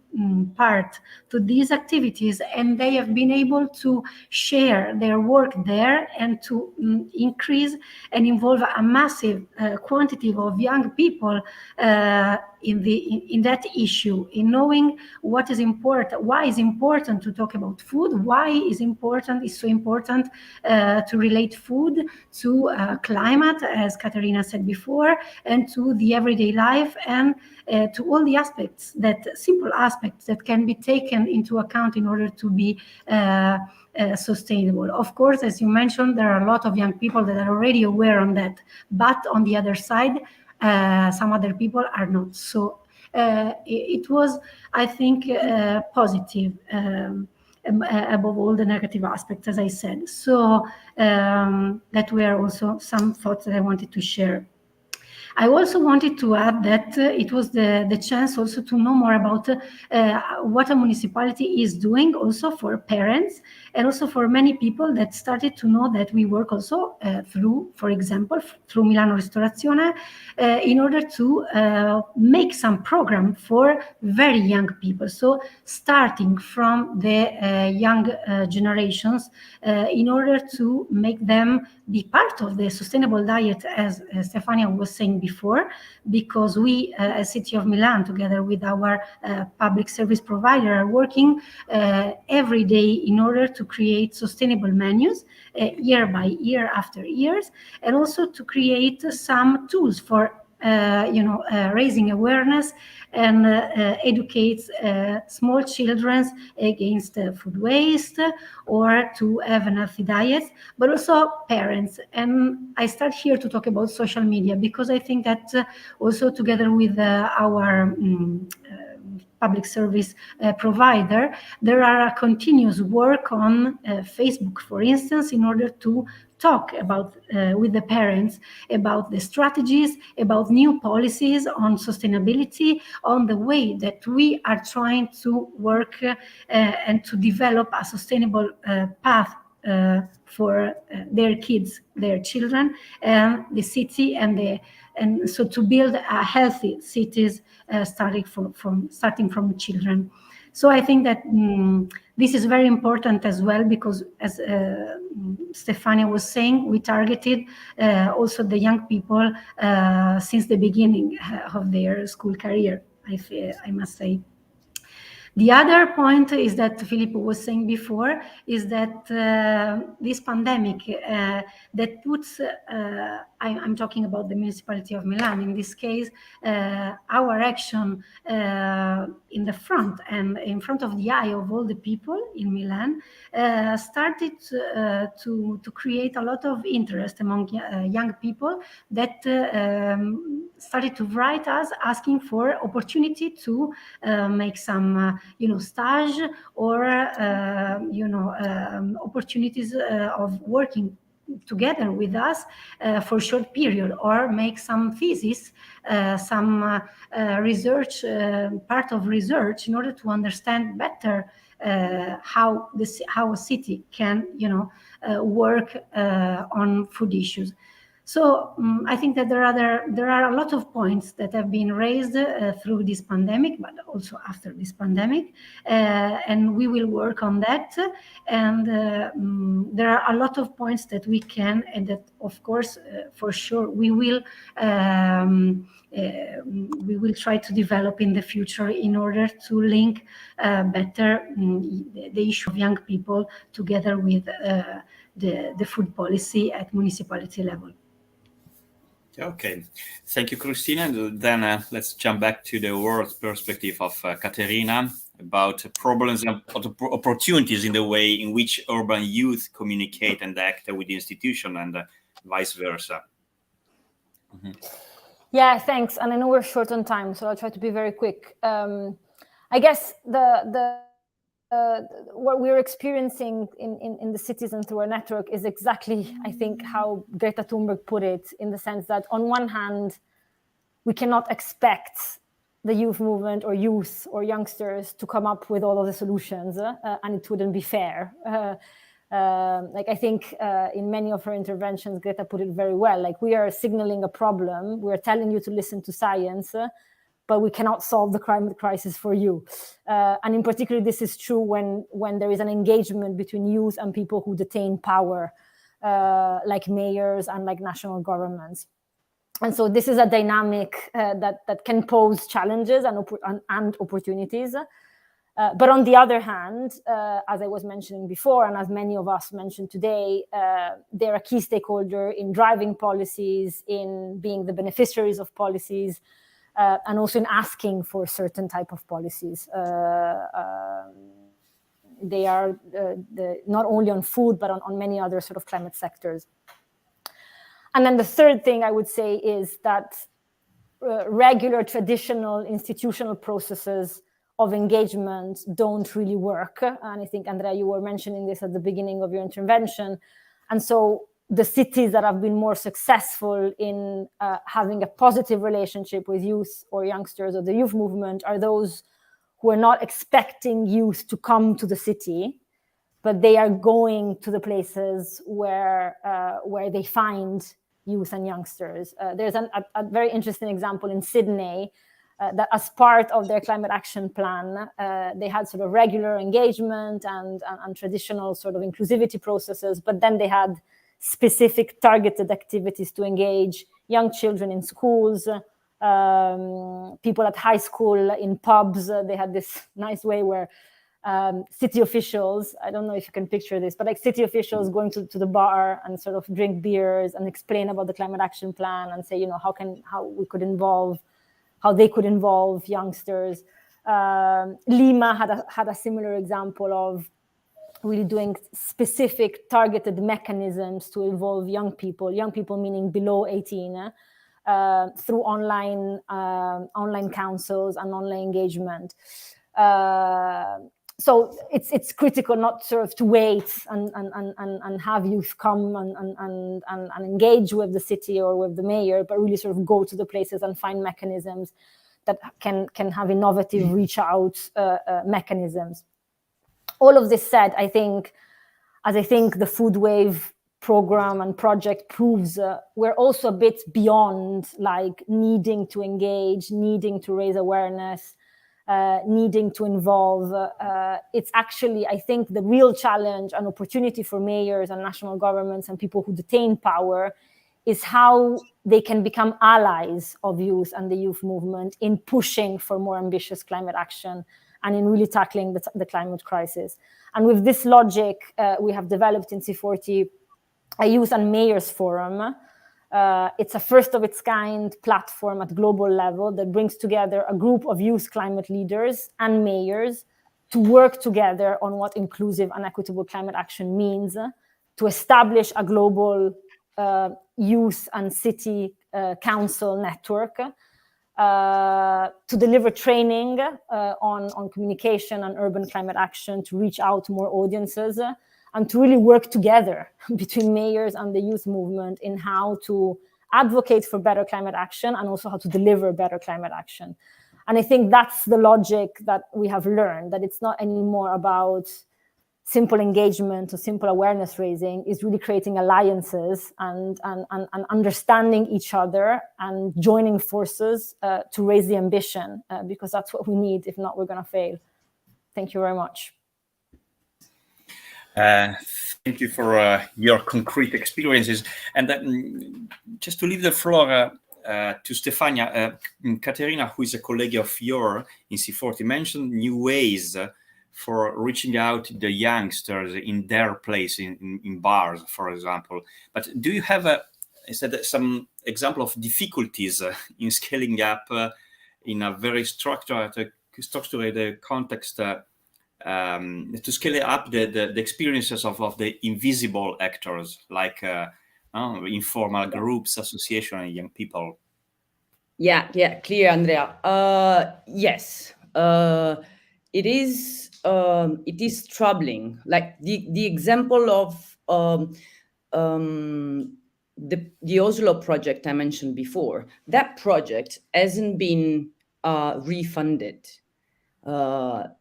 part to these activities, and they have been able to share their work there and to increase and involve a massive quantity of young people in that issue, in knowing what is important, why is important to talk about food, why is so important to relate food to climate, as Katerina said before, and to the everyday life, and to all the simple aspects that can be taken into account in order to be sustainable. Of course, as you mentioned, there are a lot of young people that are already aware on that, but on the other side, some other people are not. So it was, I think, positive above all the negative aspects, as I said. So that were also some thoughts that I wanted to share. I also wanted to add that it was the chance also to know more about what a municipality is doing also for parents and also for many people that started to know that we work also through, for example, through Milano Ristorazione, in order to make some program for very young people. So starting from the young generations in order to make them be part of the sustainable diet, as Stefania was saying before, because we, as City of Milan, together with our public service provider, are working every day in order to create sustainable menus year by year after years, and also to create some tools for raising awareness and educates small children against food waste or to have an healthy diet, but also parents. And I start here to talk about social media because I think that also together with our public service provider, there are a continuous work on Facebook, for instance, in order to talk about with the parents about the strategies, about new policies on sustainability, on the way that we are trying to work and to develop a sustainable path for their kids, their children, and the city, and so to build a healthy cities starting from children. So I think that this is very important as well because, as Stefania was saying, we targeted also the young people since the beginning of their school career, I must say. The other point is that Filippo was saying before is that this pandemic that puts, I'm talking about the municipality of Milan, in this case, our action in the front and in front of the eye of all the people in Milan started to create a lot of interest among young people that started to write us asking for opportunity to make some stage or opportunities of working together with us for a short period or make some thesis, some research, part of research in order to understand better how a city can work on food issues. So I think that there are a lot of points that have been raised through this pandemic, but also after this pandemic, and we will work on that. And there are a lot of points that we can, and that of course, for sure, we will try to develop in the future in order to link better the issue of young people together with the food policy at municipality level. Okay, thank you, Cristina. And then let's jump back to the world perspective of Caterina about problems and opportunities in the way in which urban youth communicate and act with the institution and vice versa. Mm-hmm. Yeah, thanks. And I know we're short on time, so I'll try to be very quick. I guess what we're experiencing in the cities and through our network is exactly, I think, how Greta Thunberg put it, in the sense that on one hand, we cannot expect the youth movement or youth or youngsters to come up with all of the solutions, and it wouldn't be fair. I think in many of her interventions, Greta put it very well. Like, we are signaling a problem, we're telling you to listen to science, but we cannot solve the climate crisis for you. And in particular, this is true when there is an engagement between youth and people who detain power, like mayors and like national governments. And so this is a dynamic that can pose challenges and opportunities. But on the other hand, as I was mentioning before, and as many of us mentioned today, they're a key stakeholder in driving policies, in being the beneficiaries of policies, and also in asking for certain type of policies. They are not only on food, but on many other sort of climate sectors. And then the third thing I would say is that regular traditional institutional processes of engagement don't really work. And I think, Andrea, you were mentioning this at the beginning of your intervention. And so the cities that have been more successful in having a positive relationship with youth or youngsters or the youth movement are those who are not expecting youth to come to the city, but they are going to the places where they find youth and youngsters. There's a very interesting example in Sydney that as part of their climate action plan, they had sort of regular engagement and traditional sort of inclusivity processes, but then they had specific targeted activities to engage young children in schools, people at high school, in pubs. They had this nice way where city officials, I don't know if you can picture this, but like city officials going to the bar and sort of drink beers and explain about the climate action plan and say, how they could involve youngsters. Lima had a similar example of really doing specific targeted mechanisms to involve young people meaning below 18, through online councils and online engagement. So it's critical not sort of to wait and have youth come and engage with the city or with the mayor, but really sort of go to the places and find mechanisms that can have innovative reach out mechanisms. All of this said, I think the Food Wave program and project proves, we're also a bit beyond like needing to engage, needing to raise awareness, needing to involve. It's actually, I think, the real challenge and opportunity for mayors and national governments and people who detain power is how they can become allies of youth and the youth movement in pushing for more ambitious climate action and in really tackling the climate crisis. And with this logic, we have developed in C40 a Youth and Mayors Forum. It's a first of its kind platform at global level that brings together a group of youth climate leaders and mayors to work together on what inclusive and equitable climate action means, to establish a global youth and city council network, to deliver training on communication and urban climate action, to reach out to more audiences, and to really work together between mayors and the youth movement in how to advocate for better climate action and also how to deliver better climate action. And I think that's the logic that we have learned, that it's not anymore about simple engagement or simple awareness raising, is really creating alliances and understanding each other and joining forces to raise the ambition, because that's what we need. If not, we're going to fail. Thank you very much. Thank you for your concrete experiences. And just to leave the floor to Stefania, Caterina, who is a colleague of yours in C40, mentioned new ways for reaching out to the youngsters in their place, in bars, for example. But do you have some example of difficulties in scaling up in a very structured context to scale up the experiences of the invisible actors, like informal groups, association, and young people? Yeah, clear, Andrea. Yes, it is troubling. Like the example of the Oslo project I mentioned before. That project hasn't been refunded.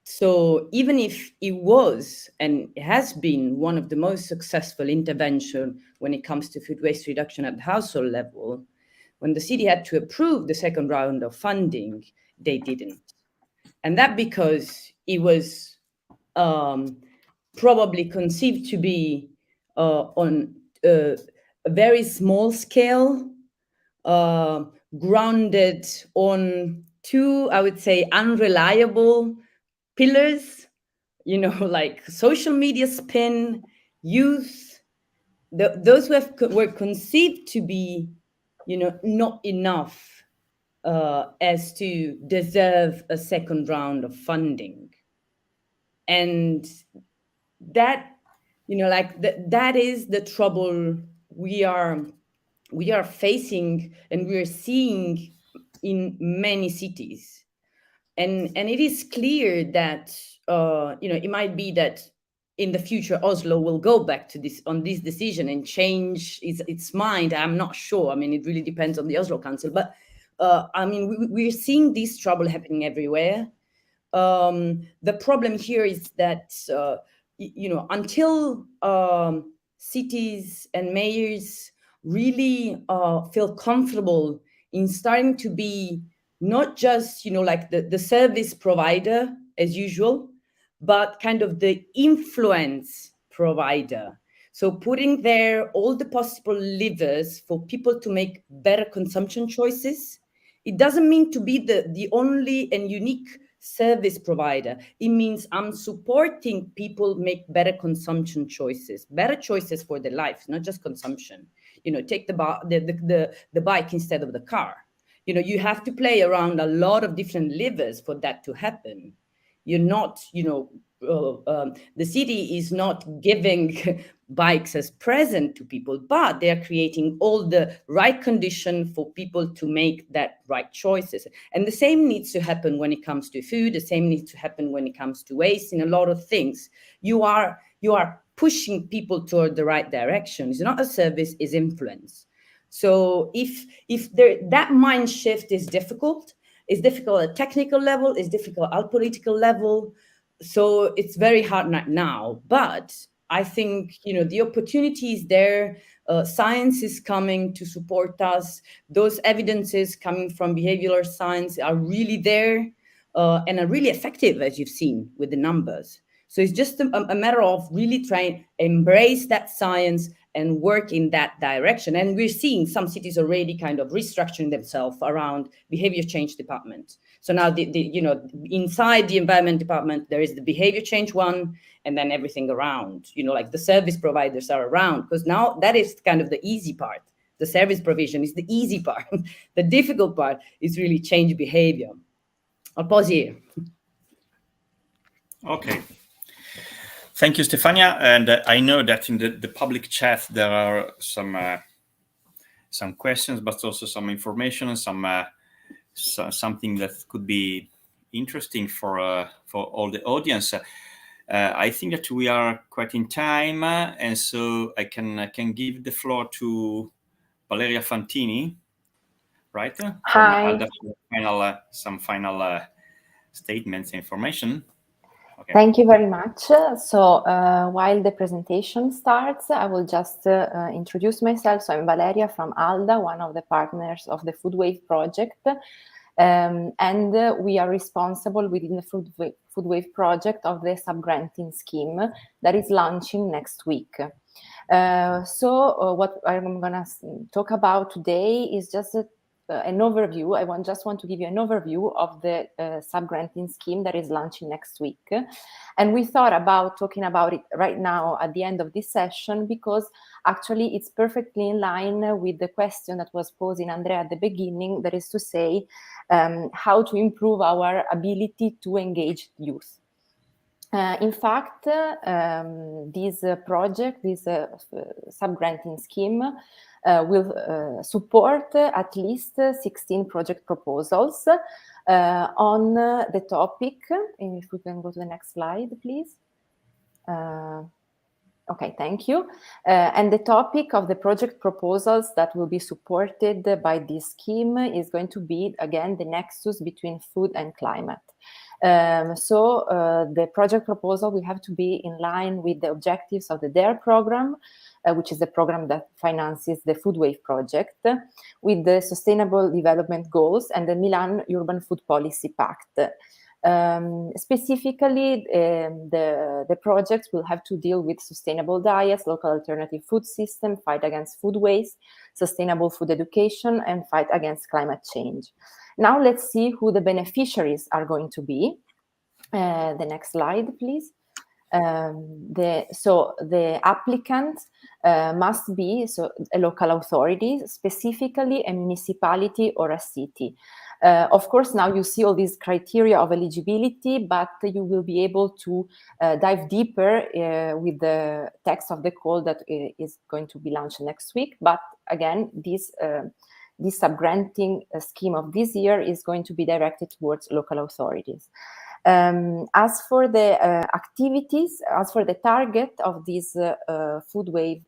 So even if it was and has been one of the most successful intervention when it comes to food waste reduction at the household level, when the city had to approve the second round of funding, they didn't. And that because it was probably conceived to be on a very small scale, grounded on two, I would say, unreliable pillars, like social media spin, youth. Those were conceived to be, not enough as to deserve a second round of funding. And that, that is the trouble we are facing and we are seeing in many cities. And it is clear that, it might be that in the future Oslo will go back to this decision and change its mind. I'm not sure. I mean, it really depends on the Oslo Council. But I mean, we're seeing this trouble happening everywhere. The problem here is that until cities and mayors really feel comfortable in starting to be not just like the service provider as usual, but kind of the influence provider. So putting there all the possible levers for people to make better consumption choices. It doesn't mean to be the only and unique service provider. It means I'm supporting people make better consumption choices, better choices for their life, not just consumption. Take the bike instead of the car. You have to play around a lot of different levers for that to happen. You're not, the city is not giving bikes as present to people, but they are creating all the right condition for people to make that right choices. And the same needs to happen when it comes to food. The same needs to happen when it comes to waste. In a lot of things, you are pushing people toward the right direction. It's not a service, it's influence. So if that mind shift is difficult, it's difficult at technical level, it's difficult at political level. So it's very hard right now. But I think, the opportunity is there. Science is coming to support us. Those evidences coming from behavioral science are really there and are really effective, as you've seen with the numbers. So it's just a matter of really trying to embrace that science and work in that direction. And we're seeing some cities already kind of restructuring themselves around behavior change department. So now, inside the environment department, there is the behavior change one, and then everything around, like the service providers are around, because now that is kind of the easy part. The service provision is the easy part. The difficult part is really change behavior. I'll pause here. Okay. Thank you, Stefania. And I know that in the public chat there are some questions, but also some information and something that could be interesting for all the audience. I think that we are quite in time, and so I can give the floor to Valeria Fantini, right? Hi. Some final statements, information. Okay. Thank you very much. So while the presentation starts, I will just introduce myself. So I'm Valeria from ALDA, one of the partners of the Food Wave project. And we are responsible within the Food Wave project of the sub-granting scheme that is launching next week. So what I'm going to talk about today is just an overview. I just want to give you an overview of the sub-granting scheme that is launching next week. And we thought about talking about it right now at the end of this session, because actually it's perfectly in line with the question that was posed in Andrea at the beginning, that is to say, how to improve our ability to engage youth. In fact, this project, this sub-granting scheme, will support at least 16 project proposals on the topic. If we can go to the next slide, please. Okay, thank you. And the topic of the project proposals that will be supported by this scheme is going to be, again, the nexus between food and climate. So the project proposal will have to be in line with the objectives of the DARE program, which is the program that finances the Food Wave project, with the Sustainable Development Goals and the Milan Urban Food Policy Pact. Specifically, the projects will have to deal with sustainable diets, local alternative food system, fight against food waste, sustainable food education, and fight against climate change. Now let's see who the beneficiaries are going to be. The next slide, please. So the applicant must be a local authority, specifically a municipality or a city. Of course, now you see all these criteria of eligibility, but you will be able to dive deeper with the text of the call that is going to be launched next week. But again, this sub-granting scheme of this year is going to be directed towards local authorities. As for the activities, as for the target of this food wave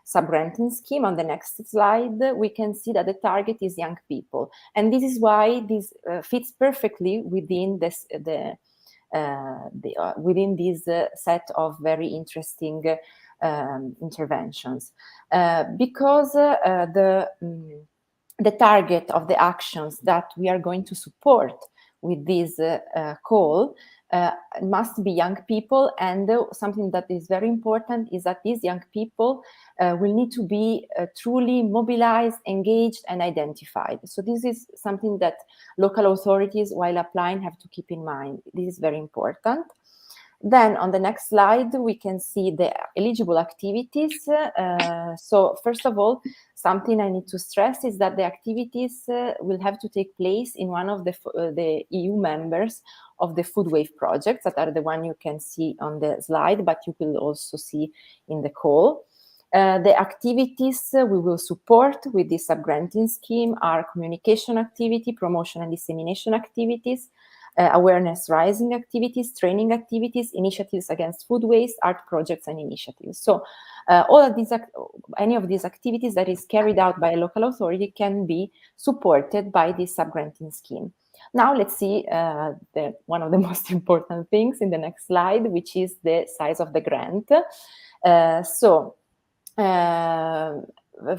sub-granting scheme, on the next slide, we can see that the target is young people. And this is why this fits perfectly within this, within this set of very interesting interventions. Because the target of the actions that we are going to support with this call must be young people, and something that is very important is that these young people will need to be truly mobilized, engaged, and identified. So this is something that local authorities, while applying, have to keep in mind. This is very important. Then on the next slide, we can see the eligible activities. So first of all, something I need to stress is that the activities will have to take place in one of the EU members of the Food Wave projects, that are the one you can see on the slide, but you will also see in the call. The activities we will support with this sub-granting scheme are communication activity, promotion and dissemination activities, awareness raising activities, training activities, initiatives against food waste, art projects and initiatives. So all of these, any of these activities that is carried out by a local authority can be supported by this sub-granting scheme. Now let's see one of the most important things in the next slide, which is the size of the grant.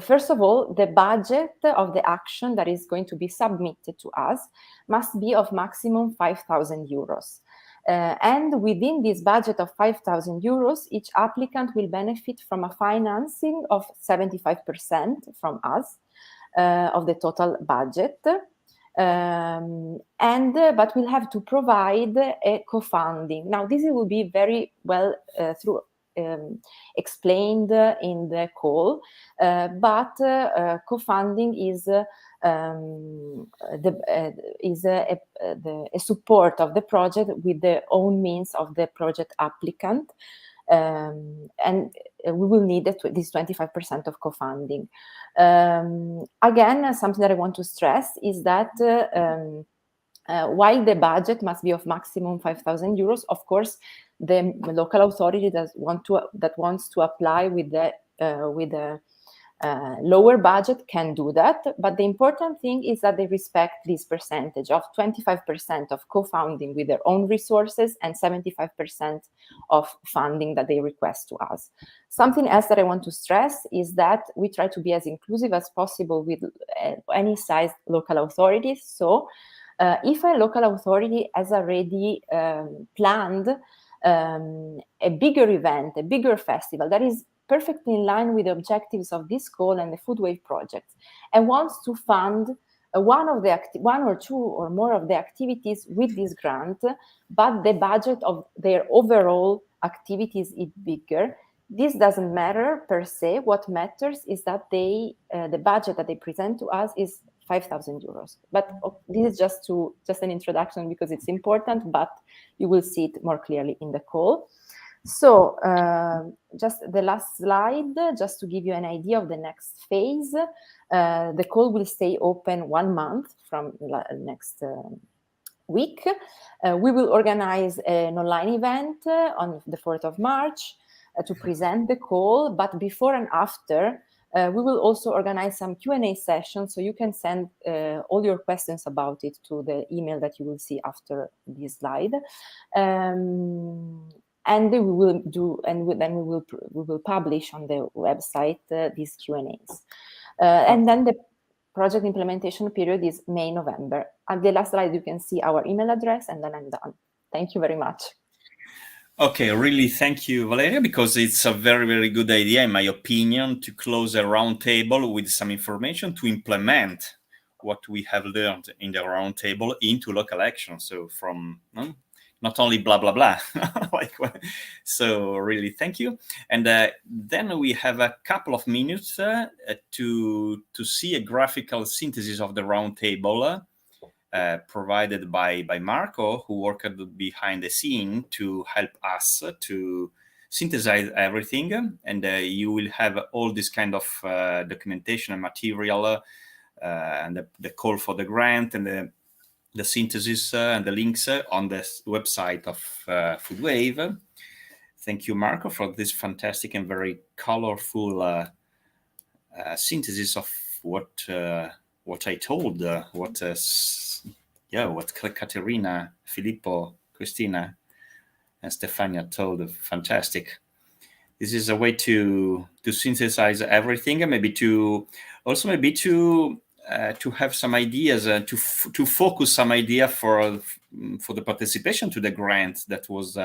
First of all, the budget of the action that is going to be submitted to us must be of maximum 5,000 euros. And within this budget of 5,000 euros, each applicant will benefit from a financing of 75% from us of the total budget. But we'll have to provide a co-funding. Now, this will be very well explained in the call, but co-funding is a support of the project with the own means of the project applicant, and we will need this 25% of co-funding. Again, something that I want to stress is that while the budget must be of maximum 5,000 euros, of course, the local authority that wants to apply with the lower budget can do that. But the important thing is that they respect this percentage of 25% of co-funding with their own resources and 75% of funding that they request to us. Something else that I want to stress is that we try to be as inclusive as possible with any size local authorities. So if a local authority has already planned a bigger event, a bigger festival that is perfectly in line with the objectives of this call and the Food Wave project, and wants to fund one or two or more of the activities with this grant, but the budget of their overall activities is bigger, this doesn't matter per se. What matters is that the budget that they present to us is 5,000 euros. But this is just an introduction because it's important, but you will see it more clearly in the call. So just the last slide, just to give you an idea of the next phase. The call will stay open 1 month from next week. We will organize an online event on the 4th of March to present the call, but before and after, we will also organize some Q&A sessions, so you can send all your questions about it to the email that you will see after this slide. And we will do, and then we will publish on the website these Q&As. And then the project implementation period is May-November. On the last slide, you can see our email address, and then I'm done. Thank you very much. Okay, really thank you, Valeria, because it's a very, very good idea, in my opinion, to close a roundtable with some information to implement what we have learned in the roundtable into local action. So from not only blah, blah, blah. So really thank you. And then we have a couple of minutes to see a graphical synthesis of the roundtable provided by Marco, who worked behind the scene to help us to synthesize everything. And you will have all this kind of documentation and material and the call for the grant and the synthesis and the links on the website of Foodwave. Thank you, Marco, for this fantastic and very colorful synthesis of what I told, what Caterina, Filippo, Cristina, and Stefania told. Fantastic. This is a way to synthesize everything, and maybe to have some ideas, to focus some idea for the participation to the grant that was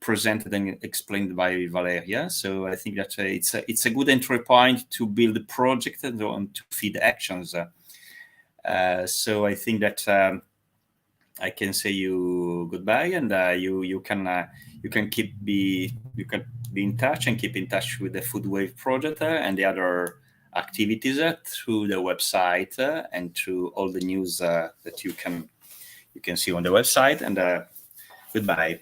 presented and explained by Valeria. So I think that it's a good entry point to build a project and to feed actions. So I think that I can say you goodbye, and you can be in touch and keep in touch with the Foodwave project and the other activities through the website and through all the news that you can see on the website. And goodbye.